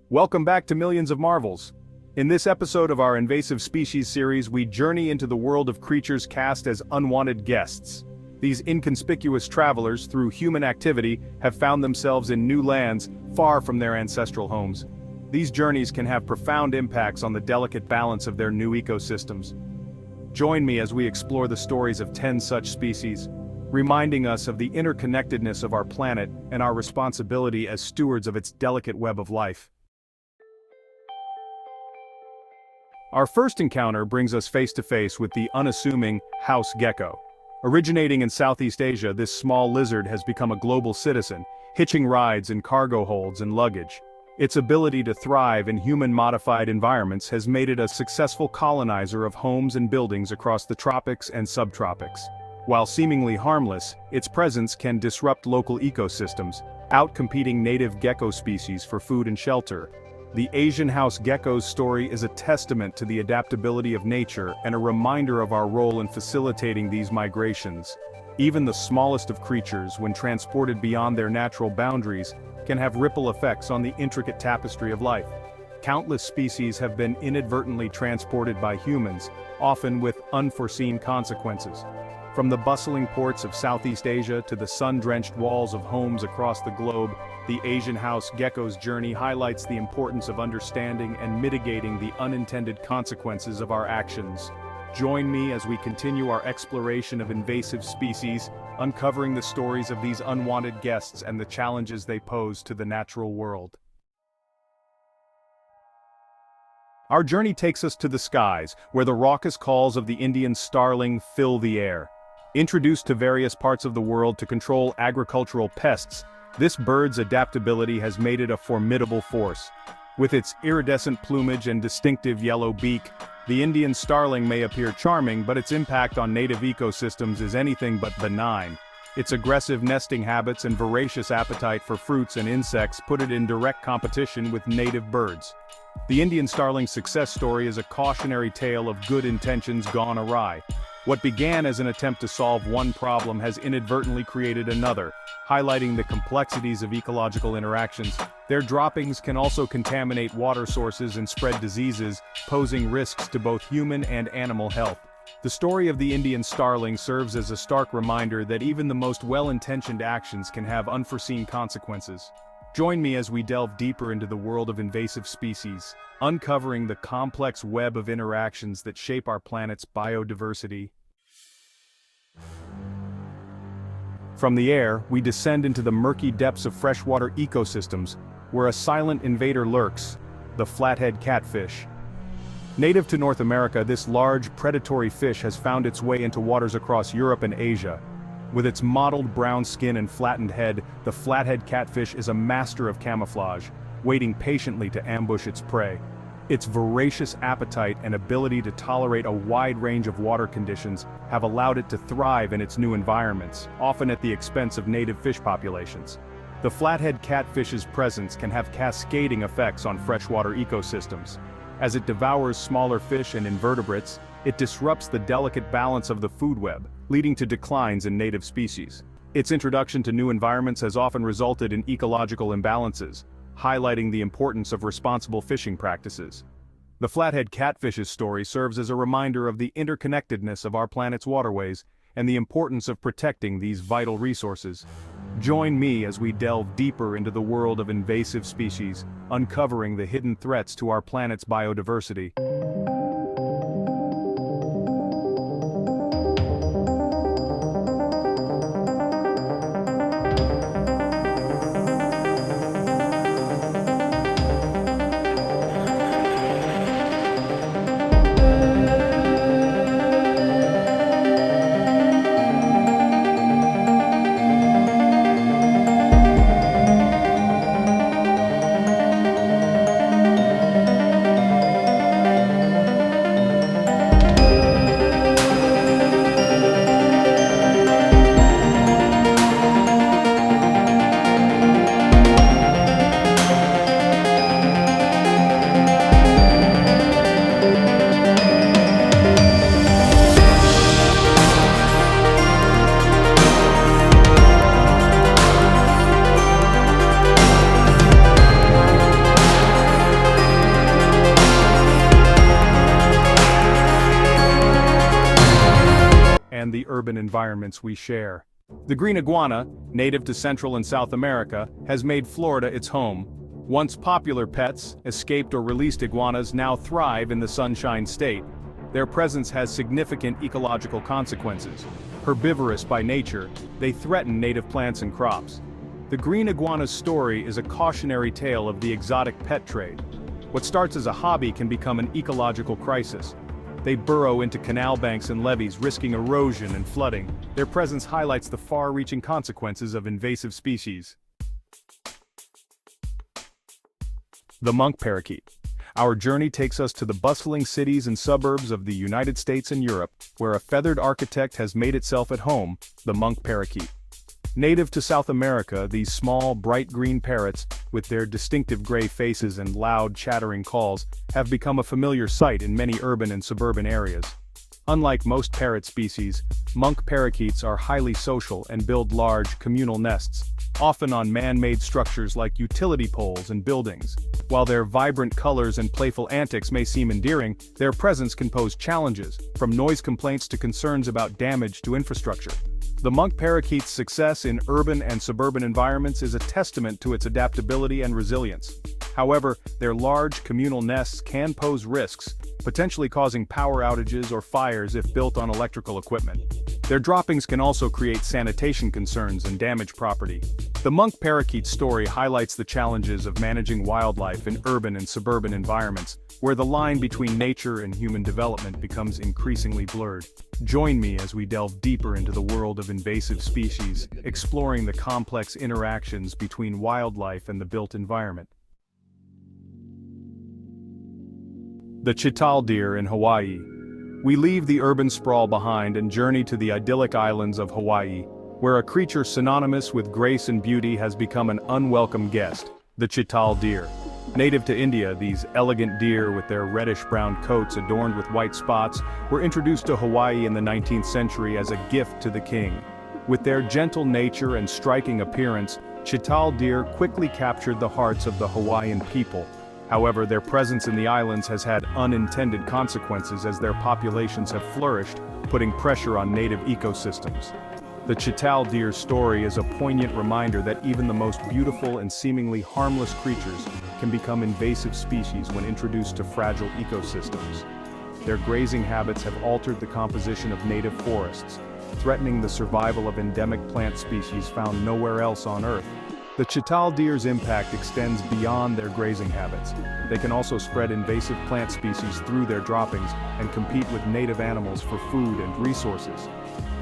Welcome back to Millions of Marvels. In this episode of our Invasive Species series, we journey into the world of creatures cast as unwanted guests. These inconspicuous travelers, through human activity, have found themselves in new lands, far from their ancestral homes. These journeys can have profound impacts on the delicate balance of their new ecosystems. Join me as we explore the stories of 10 such species, reminding us of the interconnectedness of our planet and our responsibility as stewards of its delicate web of life. Our first encounter brings us face to face with the unassuming house gecko. Originating in Southeast Asia, this small lizard has become a global citizen, hitching rides in cargo holds and luggage. Its ability to thrive in human-modified environments has made it a successful colonizer of homes and buildings across the tropics and subtropics. While seemingly harmless, its presence can disrupt local ecosystems, outcompeting native gecko species for food and shelter. The Asian house gecko's story is a testament to the adaptability of nature and a reminder of our role in facilitating these migrations. Even the smallest of creatures, when transported beyond their natural boundaries, can have ripple effects on the intricate tapestry of life. Countless species have been inadvertently transported by humans, often with unforeseen consequences. From the bustling ports of Southeast Asia to the sun-drenched walls of homes across the globe, the Asian house gecko's journey highlights the importance of understanding and mitigating the unintended consequences of our actions. Join me as we continue our exploration of invasive species, uncovering the stories of these unwanted guests and the challenges they pose to the natural world. Our journey takes us to the skies, where the raucous calls of the Indian starling fill the air. Introduced to various parts of the world to control agricultural pests, this bird's adaptability has made it a formidable force. With its iridescent plumage and distinctive yellow beak, the Indian starling may appear charming, but its impact on native ecosystems is anything but benign. Its aggressive nesting habits and voracious appetite for fruits and insects put it in direct competition with native birds. The Indian starling's success story is a cautionary tale of good intentions gone awry. What began as an attempt to solve one problem has inadvertently created another, highlighting the complexities of ecological interactions. Their droppings can also contaminate water sources and spread diseases, posing risks to both human and animal health. The story of the Indian starling serves as a stark reminder that even the most well-intentioned actions can have unforeseen consequences. Join me as we delve deeper into the world of invasive species, uncovering the complex web of interactions that shape our planet's biodiversity. From the air, we descend into the murky depths of freshwater ecosystems, where a silent invader lurks, the flathead catfish. Native to North America, this large, predatory fish has found its way into waters across Europe and Asia. With its mottled brown skin and flattened head, the flathead catfish is a master of camouflage, waiting patiently to ambush its prey. Its voracious appetite and ability to tolerate a wide range of water conditions have allowed it to thrive in its new environments, often at the expense of native fish populations. The flathead catfish's presence can have cascading effects on freshwater ecosystems. As it devours smaller fish and invertebrates, it disrupts the delicate balance of the food web, leading to declines in native species. Its introduction to new environments has often resulted in ecological imbalances, highlighting the importance of responsible fishing practices. The flathead catfish's story serves as a reminder of the interconnectedness of our planet's waterways and the importance of protecting these vital resources. Join me as we delve deeper into the world of invasive species, uncovering the hidden threats to our planet's biodiversity. the urban environments we share. The green iguana, native to Central and South America, has made Florida its home. Once popular pets, escaped or released iguanas now thrive in the Sunshine State. Their presence has significant ecological consequences. Herbivorous by nature, they threaten native plants and crops. The green iguana's story is a cautionary tale of the exotic pet trade. What starts as a hobby can become an ecological crisis. They burrow into canal banks and levees, risking erosion and flooding. Their presence highlights the far-reaching consequences of invasive species. The monk parakeet. Our journey takes us to the bustling cities and suburbs of the United States and Europe, where a feathered architect has made itself at home, the monk parakeet. Native to South America, these small, bright green parrots, with their distinctive gray faces and loud, chattering calls, have become a familiar sight in many urban and suburban areas. Unlike most parrot species, monk parakeets are highly social and build large, communal nests, often on man-made structures like utility poles and buildings. While their vibrant colors and playful antics may seem endearing, their presence can pose challenges, from noise complaints to concerns about damage to infrastructure. The monk parakeet's success in urban and suburban environments is a testament to its adaptability and resilience. However, their large communal nests can pose risks, potentially causing power outages or fires if built on electrical equipment. Their droppings can also create sanitation concerns and damage property. The monk parakeet's story highlights the challenges of managing wildlife in urban and suburban environments, where the line between nature and human development becomes increasingly blurred. Join me as we delve deeper into the world of invasive species, exploring the complex interactions between wildlife and the built environment. The chital deer in Hawaii. We leave the urban sprawl behind and journey to the idyllic islands of Hawaii, where a creature synonymous with grace and beauty has become an unwelcome guest, the chital deer. Native to India, these elegant deer with their reddish-brown coats adorned with white spots were introduced to Hawaii in the 19th century as a gift to the king. With their gentle nature and striking appearance, chital deer quickly captured the hearts of the Hawaiian people. However, their presence in the islands has had unintended consequences as their populations have flourished, putting pressure on native ecosystems. The chital deer's story is a poignant reminder that even the most beautiful and seemingly harmless creatures can become invasive species when introduced to fragile ecosystems. Their grazing habits have altered the composition of native forests, threatening the survival of endemic plant species found nowhere else on Earth. The chital deer's impact extends beyond their grazing habits. They can also spread invasive plant species through their droppings and compete with native animals for food and resources.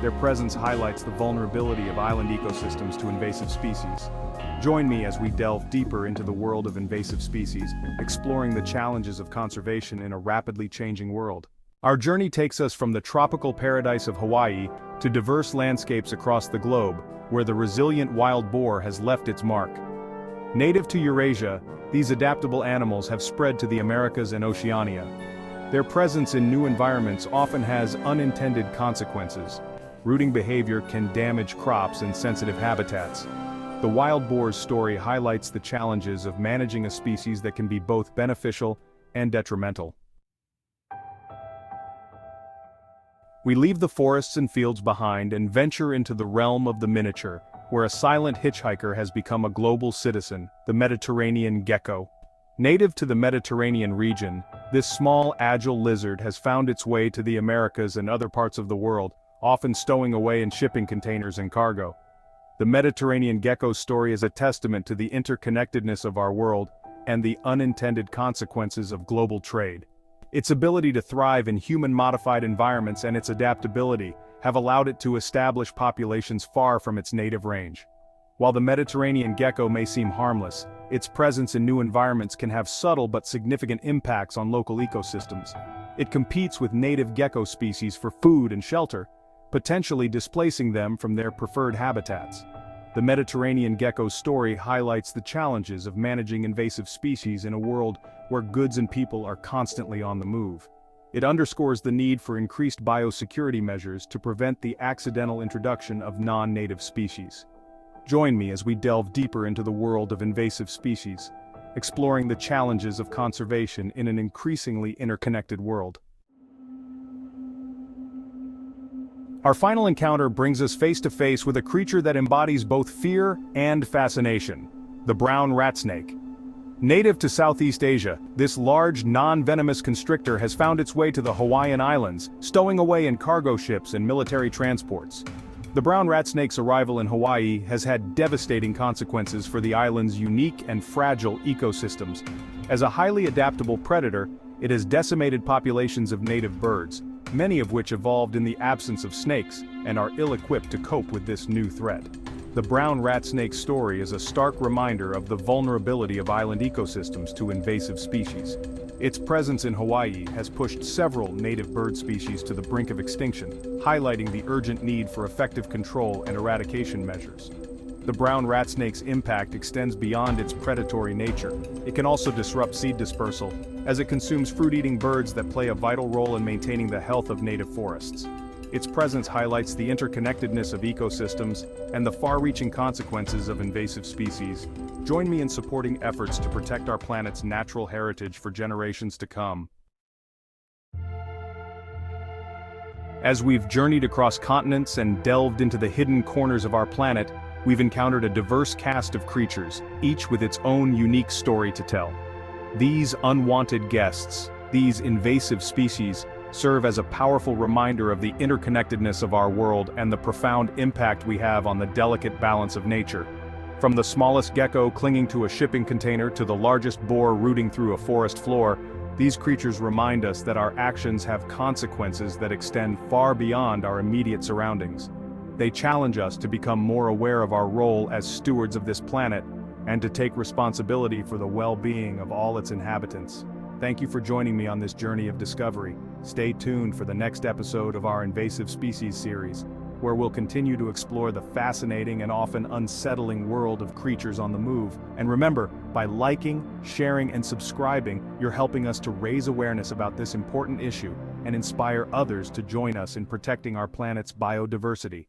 Their presence highlights the vulnerability of island ecosystems to invasive species. Join me as we delve deeper into the world of invasive species, exploring the challenges of conservation in a rapidly changing world. Our journey takes us from the tropical paradise of Hawaii to diverse landscapes across the globe, where the resilient wild boar has left its mark. Native to Eurasia, these adaptable animals have spread to the Americas and Oceania. Their presence in new environments often has unintended consequences. Rooting behavior can damage crops and sensitive habitats. The wild boar's story highlights the challenges of managing a species that can be both beneficial and detrimental. We leave the forests and fields behind and venture into the realm of the miniature, where a silent hitchhiker has become a global citizen, the Mediterranean gecko. Native to the Mediterranean region, this small, agile lizard has found its way to the Americas and other parts of the world, often stowing away in shipping containers and cargo. The Mediterranean gecko's story is a testament to the interconnectedness of our world and the unintended consequences of global trade. Its ability to thrive in human-modified environments and its adaptability have allowed it to establish populations far from its native range. While the Mediterranean gecko may seem harmless, its presence in new environments can have subtle but significant impacts on local ecosystems. It competes with native gecko species for food and shelter, potentially displacing them from their preferred habitats. The Mediterranean gecko's story highlights the challenges of managing invasive species in a world where goods and people are constantly on the move. It underscores the need for increased biosecurity measures to prevent the accidental introduction of non-native species. Join me as we delve deeper into the world of invasive species, exploring the challenges of conservation in an increasingly interconnected world. Our final encounter brings us face to face with a creature that embodies both fear and fascination: the brown rat snake. Native to Southeast Asia, this large, non-venomous constrictor has found its way to the Hawaiian Islands, stowing away in cargo ships and military transports. The brown rat snake's arrival in Hawaii has had devastating consequences for the island's unique and fragile ecosystems. As a highly adaptable predator, it has decimated populations of native birds, many of which evolved in the absence of snakes and are ill-equipped to cope with this new threat. The brown rat snake's story is a stark reminder of the vulnerability of island ecosystems to invasive species. Its presence in Hawaii has pushed several native bird species to the brink of extinction, highlighting the urgent need for effective control and eradication measures. The brown rat snake's impact extends beyond its predatory nature. It can also disrupt seed dispersal, as it consumes fruit-eating birds that play a vital role in maintaining the health of native forests. Its presence highlights the interconnectedness of ecosystems and the far-reaching consequences of invasive species. Join me in supporting efforts to protect our planet's natural heritage for generations to come. As we've journeyed across continents and delved into the hidden corners of our planet, we've encountered a diverse cast of creatures, each with its own unique story to tell. These unwanted guests, these invasive species, serve as a powerful reminder of the interconnectedness of our world and the profound impact we have on the delicate balance of nature. From the smallest gecko clinging to a shipping container to the largest boar rooting through a forest floor, these creatures remind us that our actions have consequences that extend far beyond our immediate surroundings. They challenge us to become more aware of our role as stewards of this planet and to take responsibility for the well-being of all its inhabitants. Thank you for joining me on this journey of discovery. Stay tuned for the next episode of our Invasive Species series, where we'll continue to explore the fascinating and often unsettling world of creatures on the move. And remember, by liking, sharing, and subscribing, you're helping us to raise awareness about this important issue and inspire others to join us in protecting our planet's biodiversity.